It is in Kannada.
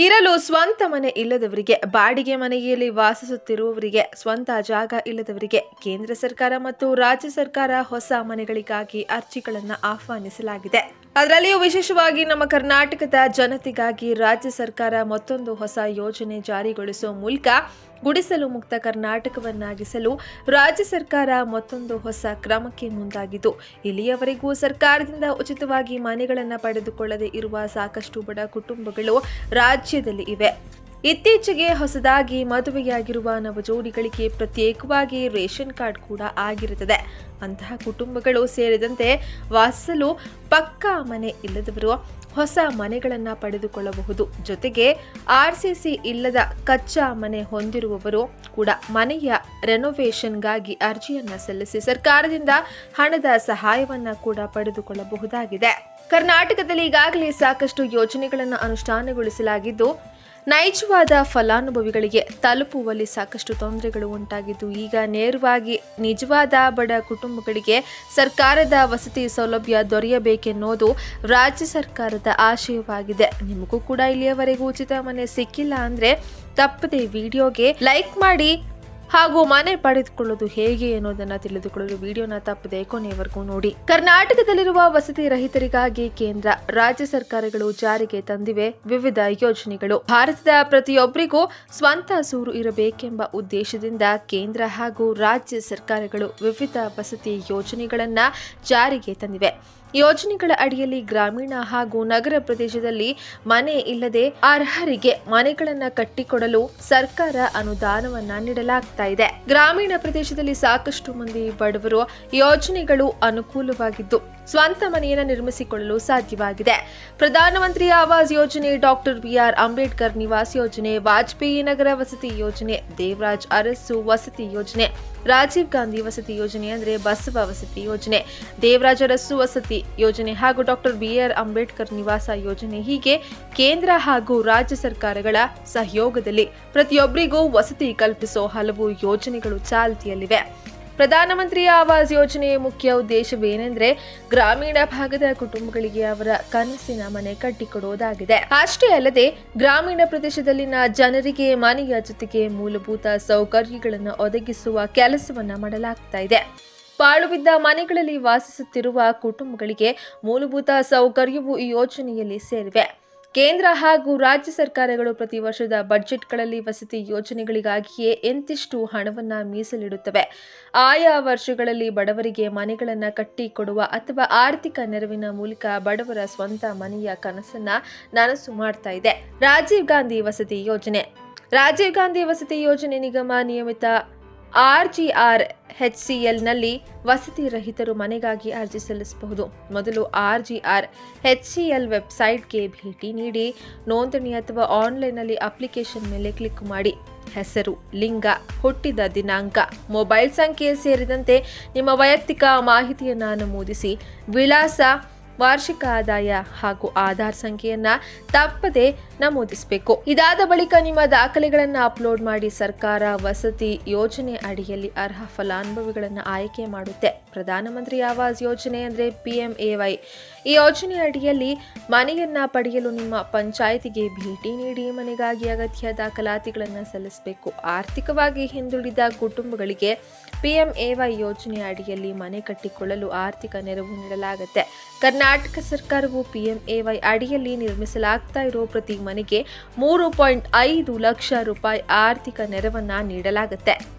ಇರಲು ಸ್ವಂತ ಮನೆ ಇಲ್ಲದವರಿಗೆ, ಬಾಡಿಗೆ ಮನೆಯಲ್ಲಿ ವಾಸಿಸುತ್ತಿರುವವರಿಗೆ, ಸ್ವಂತ ಜಾಗ ಇಲ್ಲದವರಿಗೆ ಕೇಂದ್ರ ಸರ್ಕಾರ ಮತ್ತು ರಾಜ್ಯ ಸರ್ಕಾರ ಹೊಸ ಮನೆಗಳಿಗಾಗಿ ಅರ್ಜಿಗಳನ್ನು ಆಹ್ವಾನಿಸಲಾಗಿದೆ. ಅದರಲ್ಲಿಯೂ ವಿಶೇಷವಾಗಿ ನಮ್ಮ ಕರ್ನಾಟಕದ ಜನತೆಗಾಗಿ ರಾಜ್ಯ ಸರ್ಕಾರ ಮತ್ತೊಂದು ಹೊಸ ಯೋಜನೆ ಜಾರಿಗೊಳಿಸುವ ಮೂಲಕ ಗುಡಿಸಲು ಮುಕ್ತ ಕರ್ನಾಟಕವನ್ನಾಗಿಸಲು ರಾಜ್ಯ ಸರ್ಕಾರ ಮತ್ತೊಂದು ಹೊಸ ಕ್ರಮಕ್ಕೆ ಮುಂದಾಗಿದ್ದು, ಇಲ್ಲಿಯವರೆಗೂ ಸರ್ಕಾರದಿಂದ ಉಚಿತವಾಗಿ ಮನೆಗಳನ್ನು ಪಡೆದುಕೊಳ್ಳದೆ ಇರುವ ಸಾಕಷ್ಟು ಬಡ ಕುಟುಂಬಗಳು ರಾಜ್ಯದಲ್ಲಿ ಇವೆ. ಇತ್ತೀಚೆಗೆ ಹೊಸದಾಗಿ ಮದುವೆಯಾಗಿರುವ ನವಜೋಡಿಗಳಿಗೆ ಪ್ರತ್ಯೇಕವಾಗಿ ರೇಷನ್ ಕಾರ್ಡ್ ಕೂಡ ಆಗಿರುತ್ತದೆ. ಅಂತಹ ಕುಟುಂಬಗಳು ಸೇರಿದಂತೆ ವಾಸಿಸಲು ಪಕ್ಕಾ ಮನೆ ಇಲ್ಲದವರು ಹೊಸ ಮನೆಗಳನ್ನು ಪಡೆದುಕೊಳ್ಳಬಹುದು. ಜೊತೆಗೆ ಆರ್ಸಿಸಿ ಇಲ್ಲದ ಕಚ್ಚಾ ಮನೆ ಹೊಂದಿರುವವರು ಕೂಡ ಮನೆಯ ರೆನೋವೇಷನ್ಗಾಗಿ ಅರ್ಜಿಯನ್ನು ಸಲ್ಲಿಸಿ ಸರ್ಕಾರದಿಂದ ಹಣದ ಸಹಾಯವನ್ನು ಕೂಡ ಪಡೆದುಕೊಳ್ಳಬಹುದಾಗಿದೆ. ಕರ್ನಾಟಕದಲ್ಲಿ ಈಗಾಗಲೇ ಸಾಕಷ್ಟು ಯೋಜನೆಗಳನ್ನು ಅನುಷ್ಠಾನಗೊಳಿಸಲಾಗಿದ್ದು, ನೈಜವಾದ ಫಲಾನುಭವಿಗಳಿಗೆ ತಲುಪುವಲ್ಲಿ ಸಾಕಷ್ಟು ತೊಂದರೆಗಳು ಉಂಟಾಗಿದ್ದು, ಈಗ ನೇರವಾಗಿ ನಿಜವಾದ ಬಡ ಕುಟುಂಬಗಳಿಗೆ ಸರ್ಕಾರದ ವಸತಿ ಸೌಲಭ್ಯ ದೊರೆಯಬೇಕೆನ್ನೋದು ರಾಜ್ಯ ಸರ್ಕಾರದ ಆಶಯವಾಗಿದೆ. ನಿಮಗೂ ಕೂಡ ಇಲ್ಲಿಯವರೆಗೂ ಉಚಿತ ಮನೆ ಸಿಕ್ಕಿಲ್ಲ ಅಂದ್ರೆ ತಪ್ಪದೆ ವಿಡಿಯೋಗೆ ಲೈಕ್ ಮಾಡಿ ಹಾಗೂ ಮನೆ ಪಡೆದುಕೊಳ್ಳೋದು ಹೇಗೆ ಅನ್ನೋದನ್ನ ತಿಳಿದುಕೊಳ್ಳಲು ವಿಡಿಯೋನ ತಪ್ಪದೆ ಕೊನೆಯವರೆಗೂ ನೋಡಿ. ಕರ್ನಾಟಕದಲ್ಲಿರುವ ವಸತಿ ರಹಿತರಿಗಾಗಿ ಕೇಂದ್ರ, ರಾಜ್ಯ ಸರ್ಕಾರಗಳು ಜಾರಿಗೆ ತಂದಿವೆ ವಿವಿಧ ಯೋಜನೆಗಳು. ಭಾರತದ ಪ್ರತಿಯೊಬ್ಬರಿಗೂ ಸ್ವಂತ ಸೂರು ಇರಬೇಕೆಂಬ ಉದ್ದೇಶದಿಂದ ಕೇಂದ್ರ ಹಾಗೂ ರಾಜ್ಯ ಸರ್ಕಾರಗಳು ವಿವಿಧ ವಸತಿ ಯೋಜನೆಗಳನ್ನ ಜಾರಿಗೆ ತಂದಿವೆ. ಯೋಜನೆಗಳ ಅಡಿಯಲ್ಲಿ ಗ್ರಾಮೀಣ ಹಾಗೂ ನಗರ ಪ್ರದೇಶದಲ್ಲಿ ಮನೆ ಇಲ್ಲದೆ ಅರ್ಹರಿಗೆ ಮನೆಗಳನ್ನು ಕಟ್ಟಿಕೊಡಲು ಸರ್ಕಾರ ಅನುದಾನವನ್ನ ನೀಡಲಾಗ್ತಾ ಇದೆ. ಗ್ರಾಮೀಣ ಪ್ರದೇಶದಲ್ಲಿ ಸಾಕಷ್ಟು ಮಂದಿ ಬಡವರು ಯೋಜನೆಗಳು ಅನುಕೂಲವಾಗಿದ್ದು ಸ್ವಂತ ಮನೆಯನ್ನು ನಿರ್ಮಿಸಿಕೊಳ್ಳಲು ಸಾಧ್ಯವಾಗಿದೆ. ಪ್ರಧಾನಮಂತ್ರಿ ಆವಾಸ್ ಯೋಜನೆ, ಡಾಕ್ಟರ್ ಬಿಆರ್ ಅಂಬೇಡ್ಕರ್ ನಿವಾಸ್ ಯೋಜನೆ, ವಾಜಪೇಯಿ ನಗರ ವಸತಿ ಯೋಜನೆ, ದೇವರಾಜ್ ಅರಸು ವಸತಿ ಯೋಜನೆ, ರಾಜೀವ್ ಗಾಂಧಿ ವಸತಿ ಯೋಜನೆ ಅಂದ್ರೆ ಬಸವ ವಸತಿ ಯೋಜನೆ, ದೇವರಾಜ ಅರಸು ವಸತಿ ಯೋಜನೆ ಹಾಗೂ ಡಾಕ್ಟರ್ ಬಿಆರ್ ಅಂಬೇಡ್ಕರ್ ನಿವಾಸ ಯೋಜನೆ ಹೀಗೆ ಕೇಂದ್ರ ಹಾಗೂ ರಾಜ್ಯ ಸರ್ಕಾರಗಳ ಸಹಯೋಗದಲ್ಲಿ ಪ್ರತಿಯೊಬ್ಬರಿಗೂ ವಸತಿ ಕಲ್ಪಿಸೋ ಹಲವು ಯೋಜನೆಗಳು ಚಾಲ್ತಿಯಲ್ಲಿವೆ. ಪ್ರಧಾನಮಂತ್ರಿ ಆವಾಸ್ ಯೋಜನೆಯ ಮುಖ್ಯ ಉದ್ದೇಶವೇನೆಂದ್ರೆ ಗ್ರಾಮೀಣ ಭಾಗದ ಕುಟುಂಬಗಳಿಗೆ ಅವರ ಕನಸಿನ ಮನೆ ಕಟ್ಟಿಕೊಡುವುದಾಗಿದೆ. ಅಷ್ಟೇ ಅಲ್ಲದೆ ಗ್ರಾಮೀಣ ಪ್ರದೇಶದಲ್ಲಿನ ಜನರಿಗೆ ಮನೆಯ ಜೊತೆಗೆ ಮೂಲಭೂತ ಸೌಕರ್ಯಗಳನ್ನು ಒದಗಿಸುವ ಕೆಲಸವನ್ನ ಮಾಡಲಾಗ್ತಾ ಇದೆ. ಪಾಳು ಬಿದ್ದ ಮನೆಗಳಲ್ಲಿ ವಾಸಿಸುತ್ತಿರುವ ಕುಟುಂಬಗಳಿಗೆ ಮೂಲಭೂತ ಸೌಕರ್ಯವು ಈ ಯೋಜನೆಯಲ್ಲಿ ಸೇರಿವೆ. ಕೇಂದ್ರ ಹಾಗೂ ರಾಜ್ಯ ಸರ್ಕಾರಗಳು ಪ್ರತಿ ವರ್ಷದ ಬಜೆಟ್ಗಳಲ್ಲಿ ವಸತಿ ಯೋಜನೆಗಳಿಗಾಗಿಯೇ ಎಂತಿಷ್ಟು ಹಣವನ್ನ ಮೀಸಲಿಡುತ್ತವೆ. ಆಯಾ ವರ್ಷಗಳಲ್ಲಿ ಬಡವರಿಗೆ ಮನೆಗಳನ್ನು ಕಟ್ಟಿಕೊಡುವ ಅಥವಾ ಆರ್ಥಿಕ ನೆರವಿನ ಮೂಲಕ ಬಡವರ ಸ್ವಂತ ಮನೆಯ ಕನಸನ್ನ ನನಸು ಮಾಡ್ತಾ ಇದೆ. ರಾಜೀವ್ ಗಾಂಧಿ ವಸತಿ ಯೋಜನೆ. ರಾಜೀವ್ ಗಾಂಧಿ ವಸತಿ ಯೋಜನೆ ನಿಗಮ ನಿಯಮಿತ RGR HCLನಲ್ಲಿ ವಸತಿ ರಹಿತರು ಮನೆಗಾಗಿ ಅರ್ಜಿ ಸಲ್ಲಿಸಬಹುದು. ಮೊದಲು RGR HCL ವೆಬ್ಸೈಟ್ಗೆ ಭೇಟಿ ನೀಡಿ ನೋಂದಣಿ ಅಥವಾ ಆನ್ಲೈನ್ನಲ್ಲಿ ಅಪ್ಲಿಕೇಶನ್ ಮೇಲೆ ಕ್ಲಿಕ್ ಮಾಡಿ. ಹೆಸರು, ಲಿಂಗ, ಹುಟ್ಟಿದ ದಿನಾಂಕ, ಮೊಬೈಲ್ ಸಂಖ್ಯೆ ಸೇರಿದಂತೆ ನಿಮ್ಮ ವೈಯಕ್ತಿಕ ಮಾಹಿತಿಯನ್ನು ನಮೂದಿಸಿ ವಿಳಾಸ, ವಾರ್ಷಿಕ ಆದಾಯ ಹಾಗೂ ಆಧಾರ್ ಸಂಖ್ಯೆಯನ್ನ ತಪ್ಪದೆ ನಮೂದಿಸಬೇಕು. ಇದಾದ ಬಳಿಕ ನಿಮ್ಮ ದಾಖಲೆಗಳನ್ನು ಅಪ್ಲೋಡ್ ಮಾಡಿ ಸರ್ಕಾರ ವಸತಿ ಯೋಜನೆ ಅಡಿಯಲ್ಲಿ ಅರ್ಹ ಫಲಾನುಭವಿಗಳನ್ನು ಆಯ್ಕೆ ಮಾಡುತ್ತೆ. ಪ್ರಧಾನಮಂತ್ರಿ ಆವಾಸ್ ಯೋಜನೆ ಅಂದ್ರೆ PMAY. ಈ ಯೋಜನೆ ಅಡಿಯಲ್ಲಿ ಮನೆಯನ್ನ ಪಡೆಯಲು ನಿಮ್ಮ ಪಂಚಾಯಿತಿಗೆ ಭೇಟಿ ನೀಡಿ ಮನೆಗಾಗಿ ಅಗತ್ಯ ದಾಖಲಾತಿಗಳನ್ನು ಸಲ್ಲಿಸಬೇಕು. ಆರ್ಥಿಕವಾಗಿ ಹಿಂದುಳಿದ ಕುಟುಂಬಗಳಿಗೆ PMAY ಯೋಜನೆ ಅಡಿಯಲ್ಲಿ ಮನೆ ಕಟ್ಟಿಕೊಳ್ಳಲು ಆರ್ಥಿಕ ನೆರವು ನೀಡಲಾಗುತ್ತೆ. ಕರ್ನಾಟಕ ಸರ್ಕಾರವು PMAY ಅಡಿಯಲ್ಲಿ ನಿರ್ಮಿಸಲಾಗ್ತಾ ಇರೋ ಪ್ರತಿ ಮನೆಗೆ 3.5 ಲಕ್ಷ ರೂಪಾಯಿ ಆರ್ಥಿಕ ನೆರವನ್ನ ನೀಡಲಾಗುತ್ತೆ.